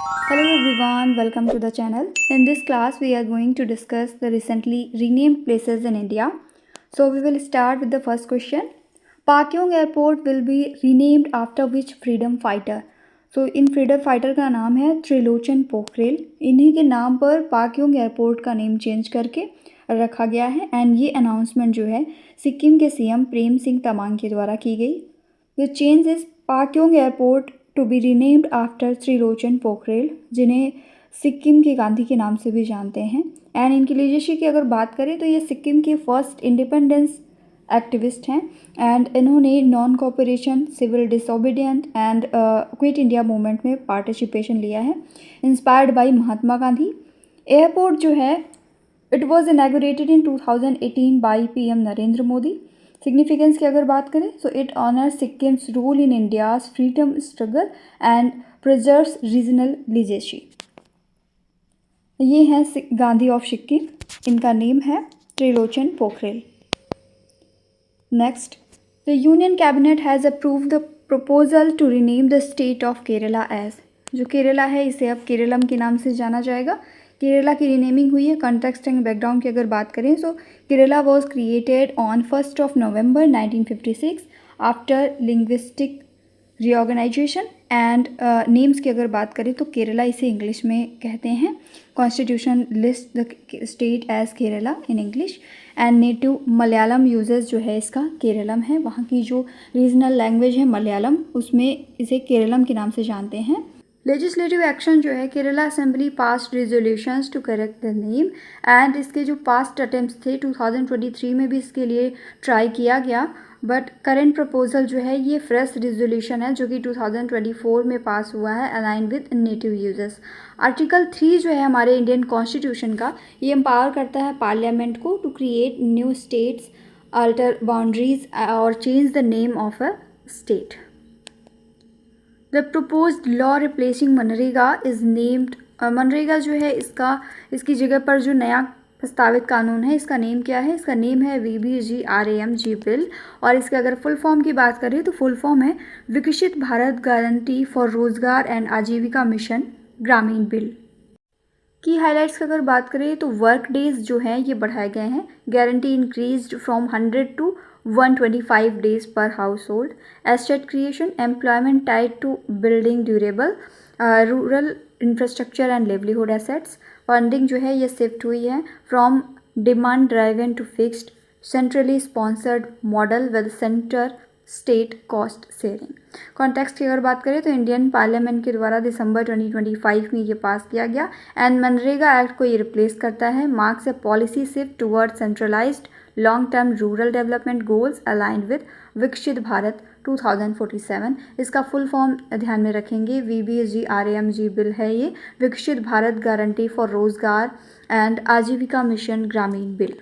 Hello everyone, welcome to the channel. In this class we are going to discuss the recently renamed places in India. So we will start with the first question. Pakyong airport will be renamed after which freedom fighter? So in freedom fighter का नाम है त्रिलोचन पोखरेल। इन्हीं के नाम पर Pakyong airport का name change करके रखा गया है एंड ये अनाउंसमेंट जो है सिक्किम के सीएम प्रेम सिंह तमांग के द्वारा की गई। The change is Pakyong airport to be renamed after Trilochan Pokhrel, जिन्हें सिक्किम के गांधी के नाम से भी जानते हैं। एंड इनकी लीडरशिप की अगर बात करें तो ये सिक्किम के फर्स्ट इंडिपेंडेंस एक्टिविस्ट हैं एंड इन्होंने non cooperation, civil disobedient and quit India movement में पार्टिसिपेशन लिया है, inspired by Mahatma Gandhi. Airport जो है it was inaugurated in 2018 by PM Narendra Modi. Significance की अगर बात करें तो it honours Sikkim's role in India's freedom struggle and preserves regional legacy. ये हैं गांधी ऑफ सिक्किम, इनका नेम है Trilochan Pokhrel. Next, the union cabinet has approved the proposal to rename the state of Kerala as. जो केरला है इसे अब केरलम के नाम से जाना जाएगा। केरला की रीनेमिंग हुई है। कॉन्टेक्स्ट एंड बैकग्राउंड की अगर बात करें तो Kerala was created on 1 November 1956 after linguistic reorganisation and names की अगर बात करें तो केरला इसे इंग्लिश में कहते हैं। Constitution list the state as Kerala in English and native Malayalam users जो है इसका केरलम है। वहाँ की जो रीजनल लैंग्वेज है मलयालम, उसमें इसे केरलम के नाम से जानते हैं। लेजिस्लेटिव एक्शन जो है Kerala assembly passed resolutions to correct the name and इसके जो पास्ट अटेम्प्ट्स थे 2023 में भी इसके लिए ट्राई किया गया, बट करेंट प्रपोजल जो है ये फ्रेश रेजोल्यूशन है जो कि 2024 में पास हुआ है align with native users. Article 3 जो है हमारे इंडियन कॉन्स्टिट्यूशन का, ये एम्पावर करता है पार्लियामेंट को to create new states, alter boundaries और change the name of a state. The proposed law replacing MNREGA is named, MNREGA जो है इसकी जगह पर जो नया प्रस्तावित कानून है इसका नेम क्या है? इसका नेम है VBGRAMG बिल और इसके अगर फुल फॉर्म की बात करें तो फुल फॉर्म है विकसित भारत गारंटी फॉर रोजगार एंड आजीविका मिशन ग्रामीण बिल। की हाइलाइट्स की अगर बात करें तो वर्क डेज जो हैं ये बढ़ाए गए हैं। Guarantee increased from 100 to 125 days पर household. Asset creation, employment tied to building durable rural infrastructure and livelihood assets. Funding जो है ये शिफ्ट हुई है from demand driven to fixed centrally sponsored model with centre state cost sharing. Context की अगर बात करें तो इंडियन पार्लियामेंट के द्वारा दिसंबर 2025 में ये पास किया गया एंड मनरेगा एक्ट को ये रिप्लेस करता है। Marks A policy shift toward centralised long term rural development goals aligned with विकसित भारत 2047। इसका फुल फॉर्म ध्यान में रखेंगे, VBGRAMG बिल है ये, विकसित भारत गारंटी फॉर रोजगार एंड आजीविका मिशन ग्रामीण बिल।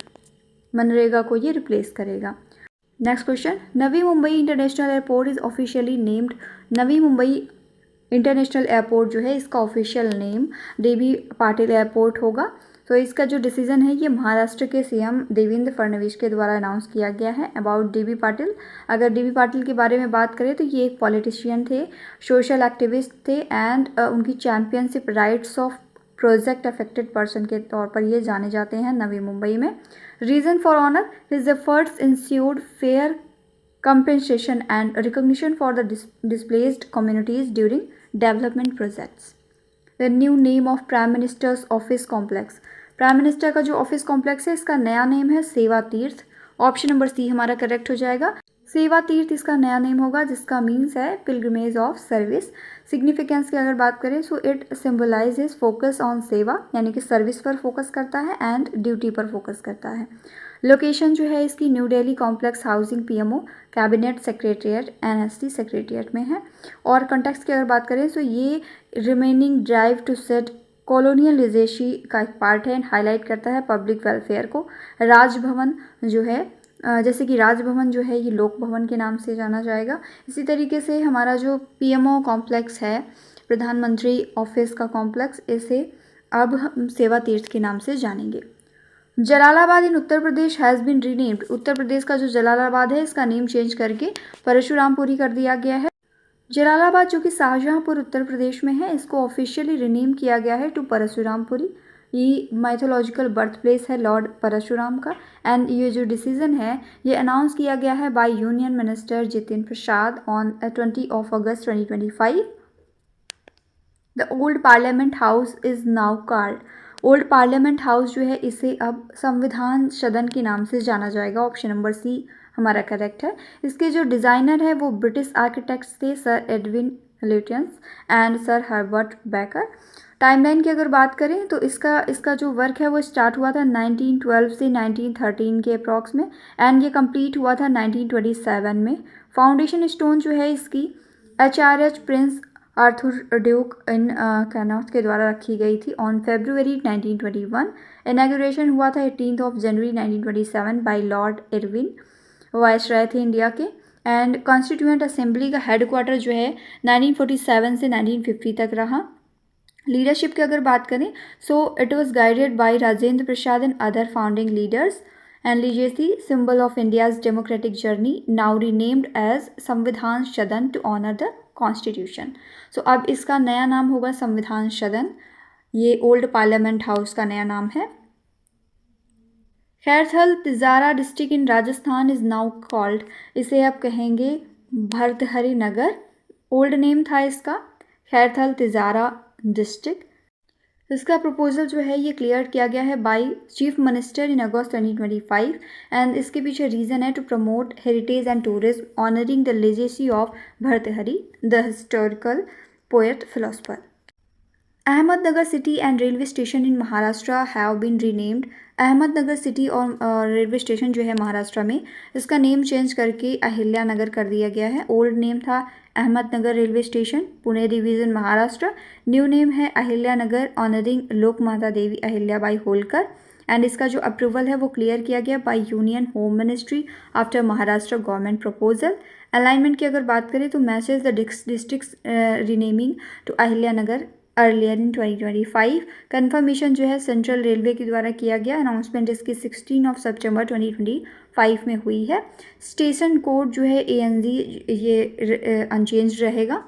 मनरेगा को ये रिप्लेस करेगा। Next question, Navi Mumbai international airport is officially named. Navi Mumbai international airport जो है इसका official name DB Patil airport होगा। तो इसका जो डिसीजन है ये महाराष्ट्र के सीएम देवेंद्र फडणवीस के द्वारा अनाउंस किया गया है अबाउट DB पाटिल। अगर DB पाटिल के बारे में बात करें तो ये एक पॉलिटिशियन थे, सोशल एक्टिविस्ट थे एंड उनकी championship rights of project affected person के तौर पर ये जाने जाते हैं नवी मुंबई में। Reason for honour, his efforts ensured fair compensation and recognition for the displaced communities during development projects. The new name of Prime Minister's Office Complex. Prime minister का जो ऑफिस कॉम्प्लेक्स है इसका नया नेम है सेवा तीर्थ। ऑप्शन नंबर सी हमारा correct हो जाएगा। सेवा तीर्थ इसका नया नेम होगा जिसका मीन्स है पिलग्रिमेज ऑफ सर्विस। सिग्निफिकेंस की अगर बात करें so it symbolises focus on सेवा, यानी कि सर्विस पर फोकस करता है एंड ड्यूटी पर फोकस करता है। लोकेशन जो है इसकी new Delhi complex housing PMO cabinet secretariat NSC secretariat में है। और कॉन्टेक्स्ट की अगर बात करें तो ये remaining drive to set colonial legacy का एक पार्ट है एंड हाईलाइट करता है पब्लिक वेलफेयर को। राजभवन जो है जैसे कि राजभवन जो है ये लोक भवन के नाम से जाना जाएगा। इसी तरीके से हमारा जो PMO कॉम्प्लेक्स है प्रधानमंत्री ऑफिस का कॉम्प्लेक्स, इसे अब हम सेवा तीर्थ के नाम से जानेंगे। जलालाबाद इन Uttar Pradesh has been renamed. Uttar Pradesh का जो जलालाबाद है इसका नेम चेंज करके परशुरामपुरी कर दिया गया है। जलालाबाद जो कि शाहजहाँपुर उत्तर प्रदेश में है, इसको ऑफिशियली रिनेम किया गया है टू परशुरामपुरी। ये माइथोलॉजिकल बर्थ प्लेस है लॉर्ड परशुराम का। एंड ये जो डिसीजन है ये अनाउंस किया गया है by union minister Jitendra Prasad on 20 August 2025। The old parliament house is now called, old parliament house जो है इसे अब संविधान सदन के नाम से जाना जाएगा। ऑप्शन नंबर सी हमारा करेक्ट है। इसके जो डिज़ाइनर है वो ब्रिटिश आर्किटेक्ट्स थे, sir Edwin Lutyens and sir Herbert baker. Timeline की अगर बात करें तो इसका जो वर्क है वो स्टार्ट हुआ था 1912 से 1913 के अप्रॉक्स में, एंड ये कंप्लीट हुआ था 1927 में। फाउंडेशन स्टोन जो है इसकी HRH प्रिंस आर्थर ड्यूक इन कैनॉथ के द्वारा रखी गई थी ऑन February 1921। इनाग्रेशन हुआ था 18 जनवरी 1927 बाय लॉर्ड इरविन, वाइसराय थे इंडिया के। एंड कॉन्स्टिट्यूएंट असेंबली का हेडक्वार्टर जो है 1947 से 1950 तक रहा। लीडरशिप की अगर बात करें so it was guided by Rajendra Prasad and other founding leaders. And legacy symbol of India's democratic journey now renamed as Samvidhan Sadan to honour the constitution. So अब इसका नया नाम होगा संविधान सदन। ये ओल्ड पार्लियामेंट हाउस का नया नाम है। Khairthal Tijara district in Rajasthan is now called, इसे अब कहेंगे भर्तहरि नगर। ओल्ड नेम था इसका खैरथल तिजारा डिस्ट्रिक्ट। इसका प्रपोजल जो है ये क्लियर किया गया है by chief minister in August 2025। And इसके पीछे रीज़न है to promote heritage and tourism honouring the legacy of Bhartrihari the historical poet philosopher. Ahmednagar city and railway station in Maharashtra have been renamed. Ahmednagar city और रेलवे स्टेशन जो है महाराष्ट्र में, इसका name change करके अहिल्या नगर कर दिया गया है। ओल्ड नेम था Ahmednagar railway station, Pune division, Maharashtra. New name है अहिल्या नगर ऑनरिंग लोकमाता देवी अहिल्याबाई होलकर। एंड इसका जो अप्रूवल है वो क्लियर किया गया by union home ministry after Maharashtra government proposal. Alignment की अगर बात करें तो message the districts renaming to Ahilya Nagar earlier in 2025। Confirmation जो है सेंट्रल रेलवे के द्वारा किया गया। अनाउंसमेंट इसकी 16 सितंबर 2025 में हुई है। स्टेशन कोड जो है ANZ ये अनचेंज रहेगा।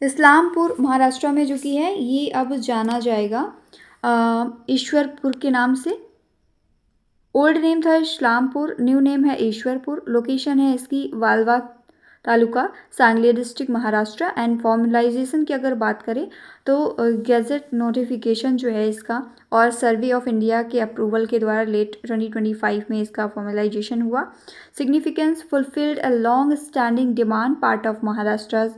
इस्लामपुर महाराष्ट्र में जो कि है ये अब जाना जाएगा ईश्वरपुर के नाम से। ओल्ड नेम था इस्लामपुर, न्यू नेम है ईश्वरपुर। लोकेशन है इसकी Walwa taluka, Sangli district, Maharashtra. And formalisation की अगर बात करें तो गैजेट नोटिफिकेशन जो है इसका और सर्वे ऑफ इंडिया के अप्रूवल के द्वारा लेट 2025 में इसका फॉर्मलाइजेशन हुआ। Significance fulfilled a long standing demand part of Maharashtra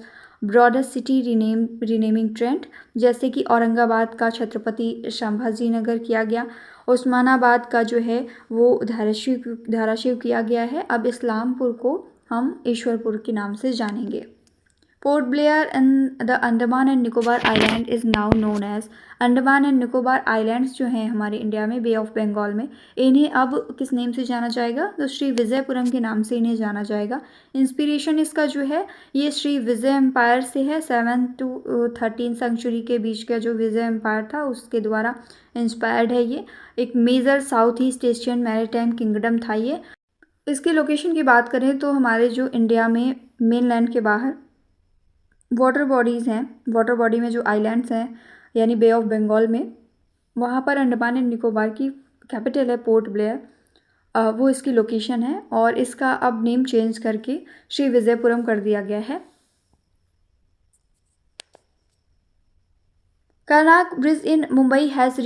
broader city renaming trend, जैसे कि औरंगाबाद का छत्रपति संभाजी नगर किया गया, उस्मानाबाद का जो है वो धाराशिव किया गया है। अब इस्लामपुर को हम ईश्वरपुर के नाम से जानेंगे। Port Blair in the Andaman and Nicobar island is now known as. Andaman and Nicobar islands जो हैं हमारे इंडिया में बे ऑफ बंगाल में, इन्हें अब किस नेम से जाना जाएगा तो श्री विजयपुरम के नाम से इन्हें जाना जाएगा। इंस्पिरेशन इसका जो है ये श्री विजय एम्पायर से है। 7th to 13th सेंचुरी के बीच का जो विजय एम्पायर था उसके द्वारा इंस्पायर्ड है ये। एक major south east Asian maritime kingdom था ये। इसकी लोकेशन की बात करें तो हमारे जो इंडिया में मेन लैंड के बाहर वाटर बॉडीज़ हैं, वाटर बॉडी में जो आइलैंड्स हैं यानी बे ऑफ बंगाल में, वहाँ पर अंडमान एंड निकोबार की कैपिटल है पोर्ट ब्लेयर, वो इसकी लोकेशन है। और इसका अब नेम चेंज करके श्री विजयपुरम कर दिया गया है। Carnac bridge in Mumbai has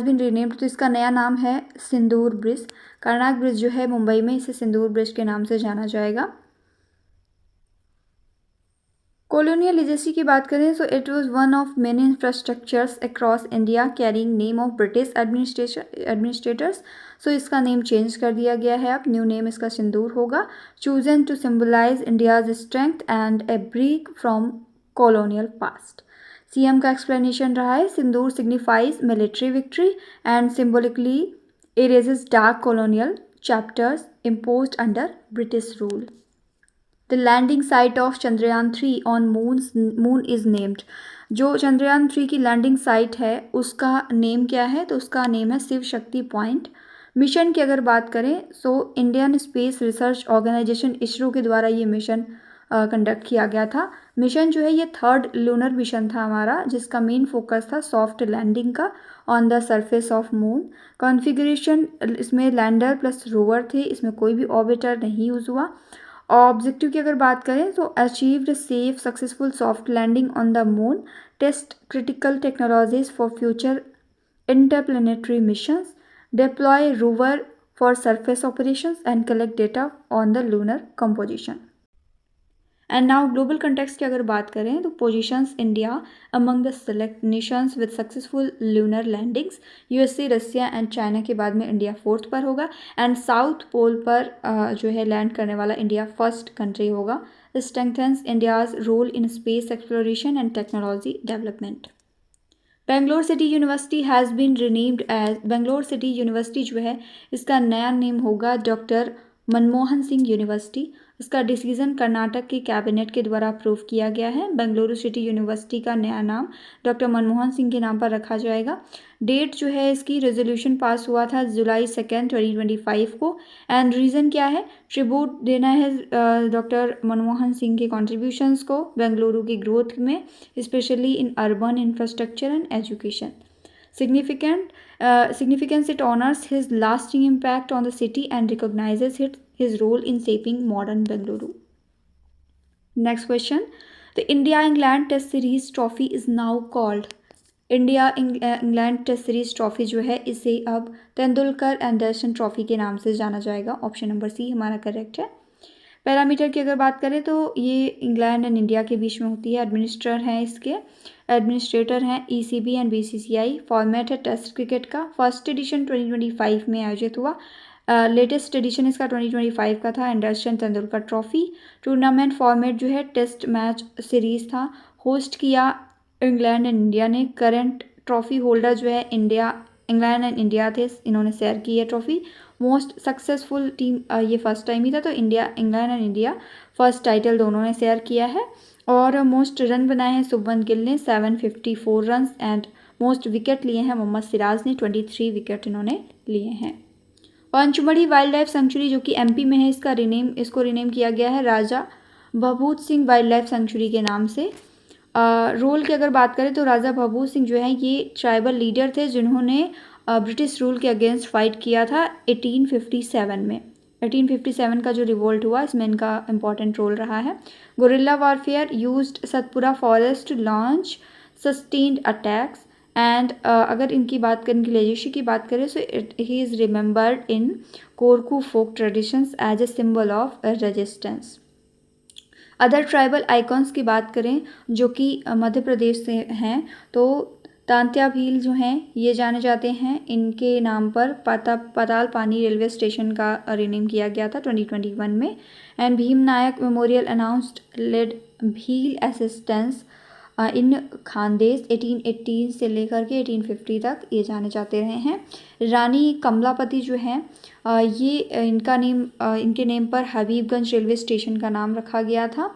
been renamed, तो इसका नया नाम है सिंदूर ब्रिज। कर्नाक ब्रिज जो है मुंबई में, इसे सिंदूर ब्रिज के नाम से जाना जाएगा। कॉलोनियल लीजेसी की बात करें तो it was one of many infrastructures across India carrying name of British administrators. So इसका नेम चेंज कर दिया गया है, अब न्यू नेम इसका सिंदूर होगा। Chosen to symbolise India's strength and a break from colonial past. CM का एक्सप्लेनेशन रहा है Sindoor signifies military victory and symbolically erases dark colonial chapters imposed under British rule. The landing site of Chandrayaan 3 on moon is named. जो चंद्रयान 3 की landing site है उसका name क्या है तो उसका नेम है शिव शक्ति पॉइंट। मिशन की अगर बात करें तो Indian space research organisation ISRO के द्वारा ये मिशन कंडक्ट किया गया था। मिशन जो है ये 3rd लूनर मिशन था हमारा, जिसका मेन फोकस था सॉफ्ट लैंडिंग का on the surface of moon. Configuration इसमें लैंडर प्लस रोवर थे, इसमें कोई भी ऑर्बिटर नहीं यूज़ हुआ। ऑब्जेक्टिव की अगर बात करें तो achieved safe successful soft landing on the moon, test critical technologies for future interplanetary missions, deploy rover for surface operations and collect data on the lunar composition. And now global context की अगर बात करें तो positions India among the select nations with successful lunar landings, USA, Russia and China के बाद में India 4th पर होगा एंड साउथ पोल पर जो है लैंड करने वाला इंडिया 1st कंट्री होगा। Strengthens India's role in space exploration and technology development. Bangalore city university has been renamed as, Bangalore city university जो है इसका नया नेम होगा डॉक्टर मनमोहन सिंह यूनिवर्सिटी। इसका डिसीजन कर्नाटक की कैबिनेट के द्वारा अप्रूव किया गया है। बेंगलुरु सिटी यूनिवर्सिटी का नया नाम डॉक्टर मनमोहन सिंह के नाम पर रखा जाएगा। डेट जो है इसकी रेजोल्यूशन पास हुआ था जुलाई 2, 2025 को एंड रीज़न क्या है, ट्रिब्यूट देना है डॉक्टर मनमोहन सिंह के कॉन्ट्रीब्यूशंस को बेंगलुरु की ग्रोथ में, specially in urban infrastructure and education. Significance, it honors his lasting impact on the city and recognizes his role in shaping modern Bengaluru. Next question. The India-England Test Series trophy is now called. India England test series trophy जो है इसे अब Tendulkar Anderson trophy के नाम से जाना जाएगा। Option number C हमारा करेक्ट है। पैरामीटर की अगर बात करें तो ये इंग्लैंड एंड इंडिया के बीच में होती है। एडमिनिस्ट्रेटर हैं ECB एंड BCCI। फॉर्मेट है टेस्ट क्रिकेट का। फर्स्ट एडिशन 2025 में आयोजित हुआ। लेटेस्ट एडिशन इसका 2025 का था, Anderson Tendulkar trophy. Tournament format जो है टेस्ट मैच सीरीज था। होस्ट किया इंग्लैंड एंड इंडिया ने। करंट ट्रॉफी होल्डर जो है इंग्लैंड एंड इंडिया थे, इन्होंने शेयर की है ट्रॉफी। मोस्ट सक्सेसफुल टीम ये फर्स्ट टाइम ही था, तो England and India first title दोनों ने शेयर किया है। और मोस्ट रन बनाए हैं शुभमन गिल ने 754 रन एंड मोस्ट विकेट लिए हैं मोहम्मद सिराज ने 23 विकेट इन्होंने लिए हैं। पंचमढ़ी वाइल्ड लाइफ सेंचुरी जो कि MP में है, इसको रिनेम किया गया है राजा भभूत सिंह वाइल्ड लाइफ सेंचुरी के नाम से। रोल की अगर बात करें तो राजा भभूत सिंह जो है ये ट्राइबल लीडर थे जिन्होंने ब्रिटिश रूल के अगेंस्ट फाइट किया था 1857 में। 1857 का जो रिवोल्ट हुआ इसमें इनका इंपॉर्टेंट रोल रहा है। Guerrilla warfare used Satpura forest to launch sustained attacks and अगर इनकी बात करें, इनकी लेजेसी की बात करें तो he is remembered in Korku folk traditions as a symbol of resistance. Other tribal icons की बात करें जो कि मध्य प्रदेश से हैं तो तांत्या भील जो हैं ये जाने जाते हैं, इनके नाम पर पाताल पानी रेलवे स्टेशन का रिनेम किया गया था 2021 में। And Bhim Nayak memorial announced led Bhil assistance in Khandesh 1880 से लेकर के 1850 तक ये जाने जाते रहे हैं। रानी कमलापति जो हैं ये इनके नेम पर हबीबगंज रेलवे स्टेशन का नाम रखा गया था।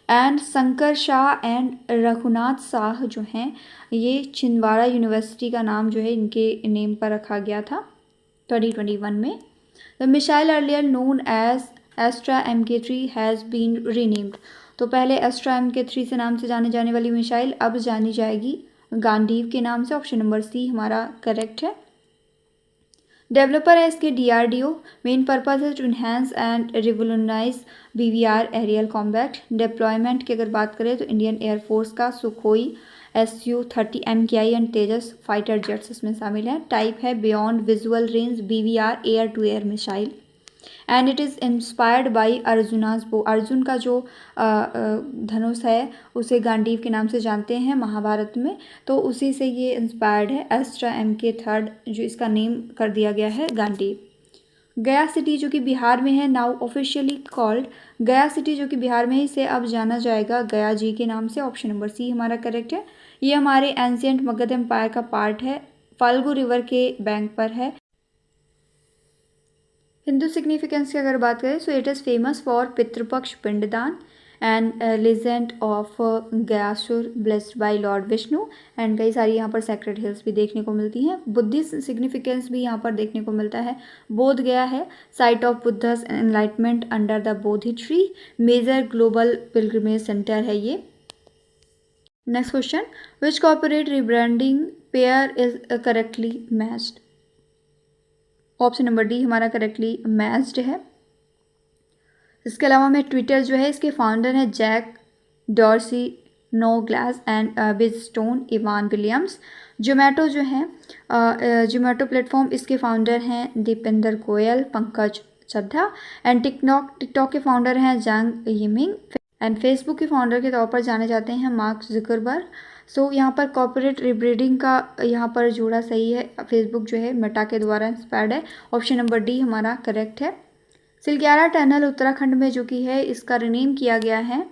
एंड शंकर शाह एंड रघुनाथ शाह जो हैं ये छिंदवाड़ा यूनिवर्सिटी का नाम जो है इनके नेम पर रखा गया था 2021 में। The missile earlier known as Astra MK3 has been renamed. तो पहले एस्ट्रा MK3 से नाम से जाने जाने वाली मिसाइल अब जानी जाएगी गांडीव के नाम से। ऑप्शन नंबर सी हमारा करेक्ट है। डेवलपर है इसके DRDO। मेन पर्पज है to enhance and revolutionise BVR aerial combat. Deployment की अगर बात करें तो इंडियन एयरफोर्स का Sukhoi Su-30 MKI and Tejas fighter jets इसमें शामिल हैं। टाइप है beyond visual range BVR air to air missile and it is inspired by Arjuna's bow. Arjun का जो धनुष है उसे गांडीव के नाम से जानते हैं महाभारत में, तो उसी से ये इंस्पायर्ड है। एस्ट्रा MK3 जो इसका नेम कर दिया गया है गांडीव। गया सिटी जो कि बिहार में है नाउ ऑफिशियली कॉल्ड, गया सिटी जो कि बिहार में है इसे अब जाना जाएगा गया जी के नाम से। ऑप्शन नंबर सी हमारा करेक्ट है। ये हमारे एंशियंट मगध एम्पायर का पार्ट है, फाल्गु रिवर के बैंक पर है। हिंदू सिग्निफिकेंस की अगर बात करें so it is famous for Pitrupaksha Pinddaan and legend of Gayasur blessed by lord Vishnu, and कई सारी यहाँ पर सेक्रेड हिल्स भी देखने को मिलती हैं। बुद्धिस्ट सिग्निफिकेंस भी यहाँ पर देखने को मिलता है। बोध गया है site of Buddha's enlightenment under the Bodhi tree, major global pilgrimage centre है ये। Next question, which corporate rebranding pair is correctly matched? Option number D हमारा करेक्टली मैच्ड है। इसके अलावा में ट्विटर जो है इसके फाउंडर हैं Jack Dorsey, Noah Glass and Biz Stone Evan Williams. Zomato जो है जोमेटो प्लेटफॉर्म इसके फाउंडर हैं दीपेंद्र गोयल, पंकज चड्ढा, एंड टिकटॉक के फाउंडर हैं जांग यिमिंग, एंड फेसबुक के फाउंडर के तौर पर जाने जाते हैं मार्क जुकरबर्ग। सो यहाँ पर कॉर्पोरेट रिब्रांडिंग का यहाँ पर जोड़ा सही है, फेसबुक जो है मेटा के द्वारा इंस्पायर्ड है। ऑप्शन नंबर डी हमारा करेक्ट है। सिलग्यारा टनल उत्तराखंड में जो कि है इसका रिनेम किया गया है।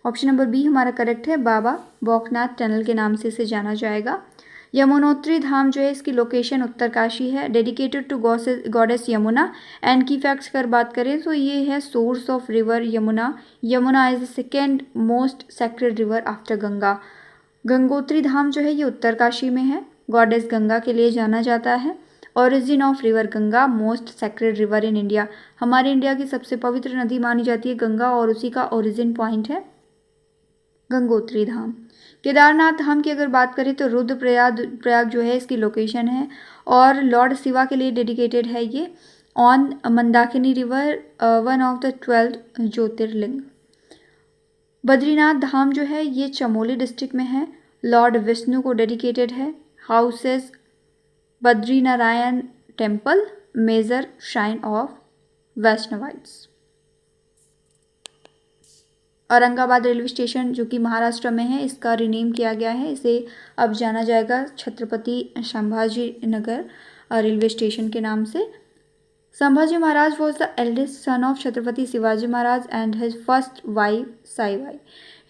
ऑप्शन नंबर बी हमारा करेक्ट है, बाबा बौखनाथ टनल के नाम से इसे जाना जाएगा। यमुनोत्री धाम जो है इसकी लोकेशन उत्तरकाशी है, dedicated to goddess Yamuna, and की फैक्ट्स अगर बात करें तो ये है source of river Yamuna. Yamuna is the second most sacred river after Ganga. Gangotri Dham जो है ये उत्तरकाशी में है, गॉडेस गंगा के लिए जाना जाता है। Origin of river Ganga, most sacred river in India. हमारे इंडिया की सबसे पवित्र नदी मानी जाती है गंगा, और उसी का ओरिजिन पॉइंट है गंगोत्री धाम। केदारनाथ धाम की अगर बात करें तो रुद्रप्रयाग जो है इसकी लोकेशन है, और लॉर्ड शिवा के लिए डेडिकेटेड है ये, on Mandakini river, one of the 12 ज्योतिर्लिंग। बद्रीनाथ धाम जो है ये चमोली डिस्ट्रिक्ट में है, लॉर्ड विष्णु को डेडिकेटेड है। Houses Badrinarayan temple, major shrine of Vaishnavites. Aurangabad railway station जो कि महाराष्ट्र में है इसका रिनेम किया गया है, इसे अब जाना जाएगा छत्रपति संभाजी नगर रेलवे स्टेशन के नाम से। Sambhaji Maharaj was the eldest son of Chhatrapati Shivaji Maharaj and his first wife Saibai.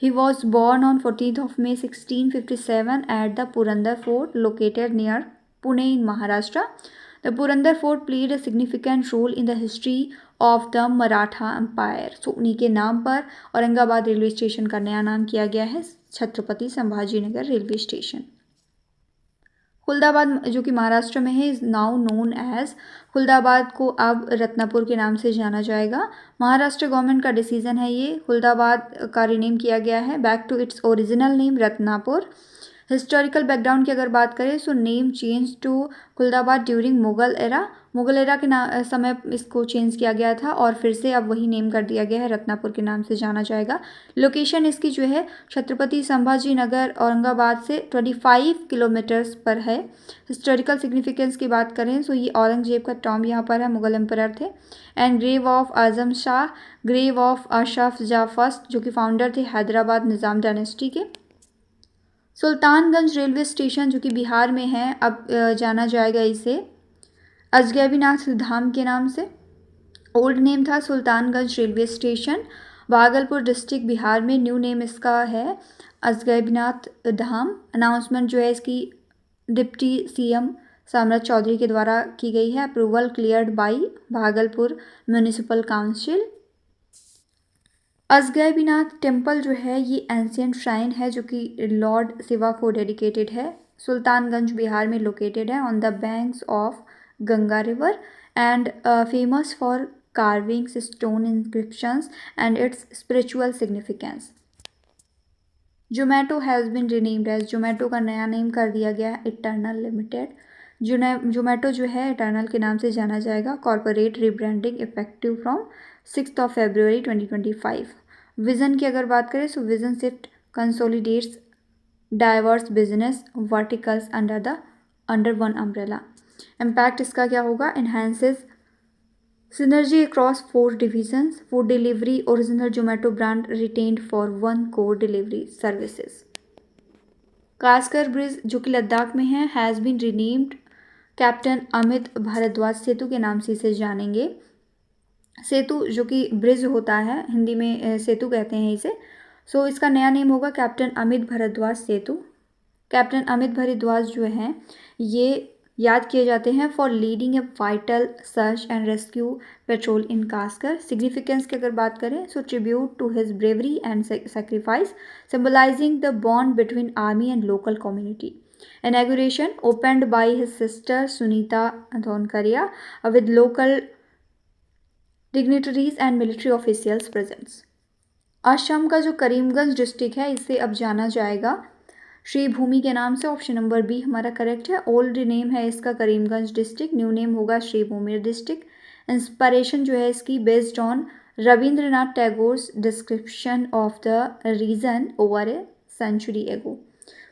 He was born on 14th of May 1657 at the Purandar Fort located near Pune in Maharashtra. The Purandar Fort played a significant role in the history of the Maratha Empire. So उन्हीं के नाम पर Aurangabad railway station का नया नाम किया गया है छत्रपति संभाजी नगर रेलवे स्टेशन। खुलदाबाद जो कि महाराष्ट्र में है is now known as, Khuldabad को अब रत्नापुर के नाम से जाना जाएगा। महाराष्ट्र गवर्नमेंट का डिसीजन है ये, खुलदाबाद का रिनेम किया गया है back to its original name Ratnapur. Historical background की अगर बात करें so name change to Khuldabad during Mughal era के समय इसको चेंज किया गया था, और फिर से अब वही नेम कर दिया गया है, रत्नापुर के नाम से जाना जाएगा। लोकेशन इसकी जो है छत्रपति संभाजी नगर औरंगाबाद से 25 किलोमीटर्स पर है। हिस्टोरिकल सिग्निफिकेंस की बात करें सो ये औरंगजेब का टॉम्ब यहाँ पर है, मुगल एम्परर थे। And grave of Azam Shah, grave of Ashraf Ja first जो कि फाउंडर थे हैदराबाद निज़ाम डायनेस्टी के। सुल्तानगंज रेलवे स्टेशन जो कि बिहार में है अब जाना जाएगा इसे अजगैबीनाथ धाम के नाम से। ओल्ड नेम था Sultanganj railway station, Bhagalpur district Bihar में। न्यू नेम इसका है अजगैबीनाथ धाम। अनाउंसमेंट जो है इसकी डिप्टी सीएम साम्राट चौधरी के द्वारा की गई है। Approval cleared by Bhagalpur municipal council. Ajgaibinath temple जो है ये एंशियंट श्राइन है जो कि लॉर्ड शिवा को डेडिकेटेड है। सुल्तानगंज बिहार में लोकेटेड है on the banks of Ganga river and famous for carvings, stone inscriptions and its spiritual significance. Zomato has been renamed as, Zomato का नया नेम कर दिया गया है इटर्नल लिमिटेड। जोमेटो जो है इटर्नल के नाम से जाना जाएगा। Corporate rebranding effective from 6 February 2025। Vision की अगर बात करें तो vision shift consolidates diverse business verticals under one umbrella. Impact इसका क्या होगा, enhances synergy across 4 divisions, food delivery original Zomato brand retained for 1 core delivery services. Kaskar bridge जो कि लद्दाख में है has been renamed captain Amit Bhardwaj Setu के नाम से इसे जानेंगे। सेतु जो कि ब्रिज होता है, हिंदी में सेतु कहते हैं इसे। सो इसका नया नेम होगा कैप्टन अमित भारद्वाज सेतु। कैप्टन अमित भारद्वाज जो हैं ये याद किए जाते हैं for leading a vital search and rescue patrol in Kaskar. Significance की अगर बात करें so tribute to his bravery and sacrifice symbolising the bond between army and local community. Inauguration opened by his sister Sunita Dhonkaria with local dignitaries and military officials present। Assam का जो Karimganj district है इसे अब जाना जाएगा श्री भूमि के नाम से। ऑप्शन नंबर बी हमारा करेक्ट है। ओल्ड नेम है इसका करीमगंज डिस्ट्रिक्ट, न्यू नेम होगा श्री भूमि डिस्ट्रिक्ट। इंस्पायरेशन जो है इसकी based on Rabindranath Tagore's description of the region over a century ago.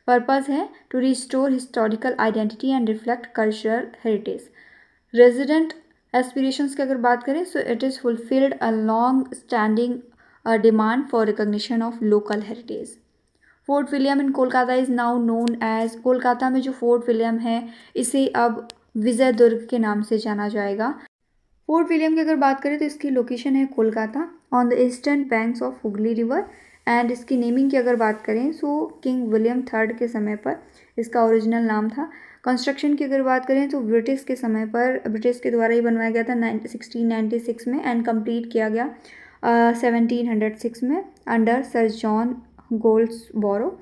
Purpose है to restore historical identity and reflect cultural heritage. Resident aspirations की अगर बात करें so it is fulfilled a long standing demand for recognition of local heritage. Fort William in Kolkata is now known as, Kolkata में जो fort William है इसे अब विजय दुर्ग के नाम से जाना जाएगा। फोर्ट विलियम की अगर बात करें तो इसकी लोकेशन है Kolkata on the eastern banks of Hooghly river. And इसकी नेमिंग की अगर बात करें सो किंग विलियम थर्ड के समय पर इसका ओरिजिनल नाम था। कंस्ट्रक्शन की अगर बात करें तो ब्रिटिश के समय पर ब्रिटिश के द्वारा ही बनवाया गया था 1696 में एंड कंप्लीट किया गया 1706 में अंडर सर जॉन गोल्ड्सबोरो।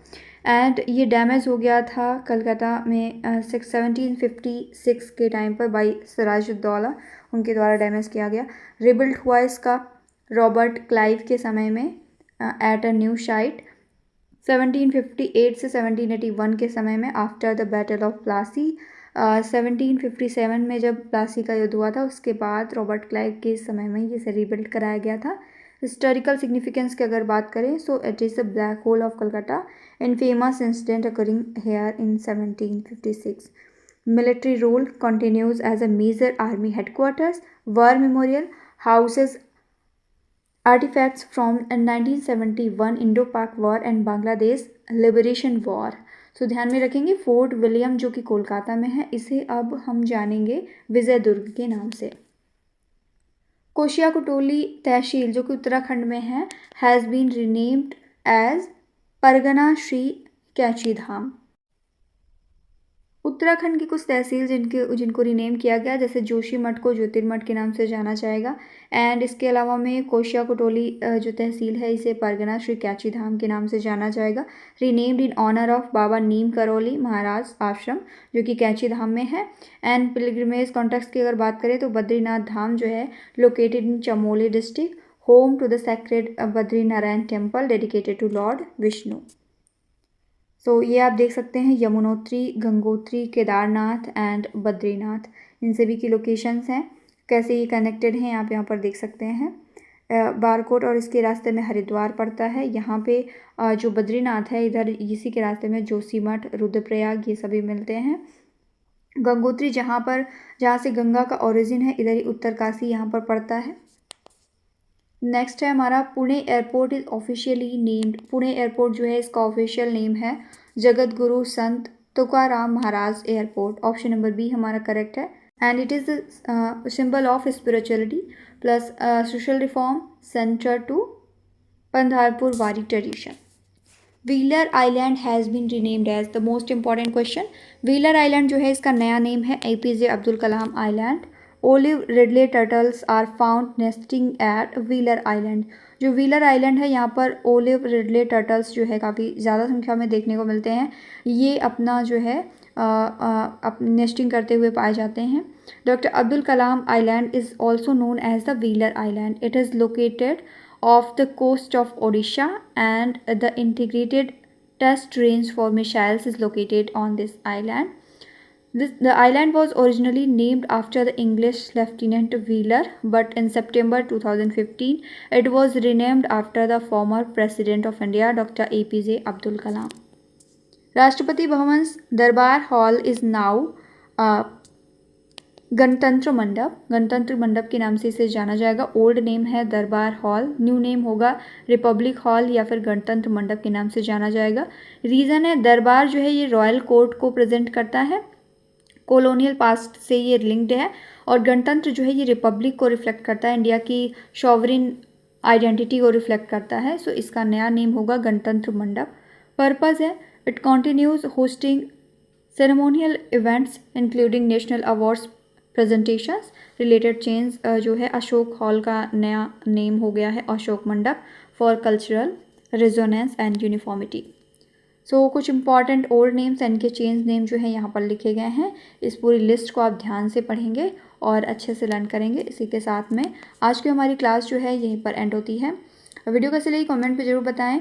एंड ये डैमेज हो गया था कलकत्ता में 1756 के टाइम पर बाई सिराजुद्दौला, उनके द्वारा डैमेज किया गया। रिबिल्ड हुआ इसका रॉबर्ट क्लाइव के समय में एट अ न्यू साइट 1758 से 1781 के समय में after the battle of Plassey. 1757 में जब प्लासी का युद्ध हुआ था उसके बाद रॉबर्ट क्लाइव के समय में इसे रीबिल्ड कराया गया था। हिस्टोरिकल सिग्निफिकेंस की अगर बात करें so it is the black hole of Calcutta in famous incident occurring here in 1756। Military role continues as a major army headquarters, war memorial houses artifacts from 1971 Indo Pak war and Bangladesh liberation war. So ध्यान में रखेंगे fort William जो कि कोलकाता में है इसे अब हम जानेंगे विजय दुर्ग के नाम से। कोशिया कोटोली तहसील जो कि उत्तराखंड में है has been renamed as Pargana Shri Kainchi Dham. Uttarakhand की कुछ तहसील जिनको रीनेम किया गया जैसे जोशीमठ को ज्योतिर्मठ के नाम से जाना जाएगा। एंड इसके अलावा में कोशिया कोटोली जो तहसील है इसे परगना श्री कैची धाम के नाम से जाना जाएगा। रीनेम्ड इन ऑनर ऑफ बाबा नीम करोली महाराज आश्रम जो कि कैची धाम में है। एंड पिलग्रिमेज कॉन्टेक्स्ट की अगर बात करें तो बद्रीनाथ धाम जो है located in Chamoli district, home to the sacred Badrinarayan temple dedicated to lord Vishnu. तो ये आप देख सकते हैं यमुनोत्री, गंगोत्री, केदारनाथ एंड बद्रीनाथ इन सभी की लोकेशंस हैं। कैसे ये कनेक्टेड हैं आप यहाँ पर देख सकते हैं। बारकोट और इसके रास्ते में हरिद्वार पड़ता है। यहाँ पे जो बद्रीनाथ है इधर इसी के रास्ते में जोशीमठ, रुद्रप्रयाग ये सभी मिलते हैं। गंगोत्री जहाँ से गंगा का ओरिजिन है इधर ही उत्तरकाशी यहाँ पर पड़ता है। नेक्स्ट है हमारा Pune airport is officially named. Pune airport जो है इसका ऑफिशियल नेम है Jagat Guru Sant Tukaram Maharaj airport. Option number B हमारा करेक्ट है। And it is the symbol of spirituality plus social reform centre to Pandharpur Wari tradition. Wheeler island has been renamed as the most important question. Wheeler island जो है इसका नया name है APJ Abdul Kalam island. Olive ridley turtles are found nesting at Wheeler island. जो Wheeler island है यहाँ पर olive ridley turtles जो है काफ़ी ज़्यादा संख्या में देखने को मिलते हैं। ये अपना जो है नेस्टिंग करते हुए पाए जाते हैं। Doctor Abdul Kalam island is also known as the Wheeler island. It is located off the coast of Odisha and the integrated test range for missiles is located on this island. The island was originally named after the English Lieutenant Wheeler, but in September 2015 it was renamed after the former President of India, Dr. APJ Abdul Kalam. Rashtrapati Bhavan दरबार hall is now गणतंत्र मंडप के नाम से इसे जाना जाएगा। Old name है दरबार हॉल, न्यू नेम होगा रिपब्लिक हॉल या फिर गणतंत्र मंडप के नाम से जाना जाएगा। रीज़न है दरबार जो है ये रॉयल कोर्ट को प्रेजेंट करता है, कॉलोनियल पास्ट से ये लिंक्ड है। और गणतंत्र जो है ये रिपब्लिक को रिफ्लेक्ट करता है, इंडिया की सॉवरेन आइडेंटिटी को रिफ्लेक्ट करता है। सो इसका नया नेम होगा गणतंत्र मंडप। पर्पज़ है it continues hosting ceremonial events including national awards presentations related change जो है अशोक हॉल का नया नेम हो गया है Ashok Mandap for cultural resonance and uniformity. So कुछ इंपॉर्टेंट ओल्ड नेम्स एंड के चेंज नेम जो है यहाँ पर लिखे गए हैं। इस पूरी लिस्ट को आप ध्यान से पढ़ेंगे और अच्छे से लर्न करेंगे। इसी के साथ में आज की हमारी क्लास जो है यहीं पर एंड होती है। वीडियो कैसे लगी कमेंट पे ज़रूर बताएं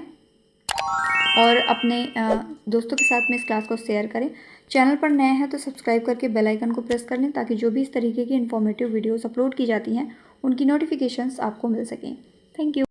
और अपने दोस्तों के साथ में इस क्लास को शेयर करें। चैनल पर नए हैं तो सब्सक्राइब करके बेल आइकन को प्रेस कर लें ताकि जो भी इस तरीके की इन्फॉर्मेटिव वीडियोस अपलोड की जाती हैं उनकी नोटिफिकेशंस आपको मिल सकें। Thank you.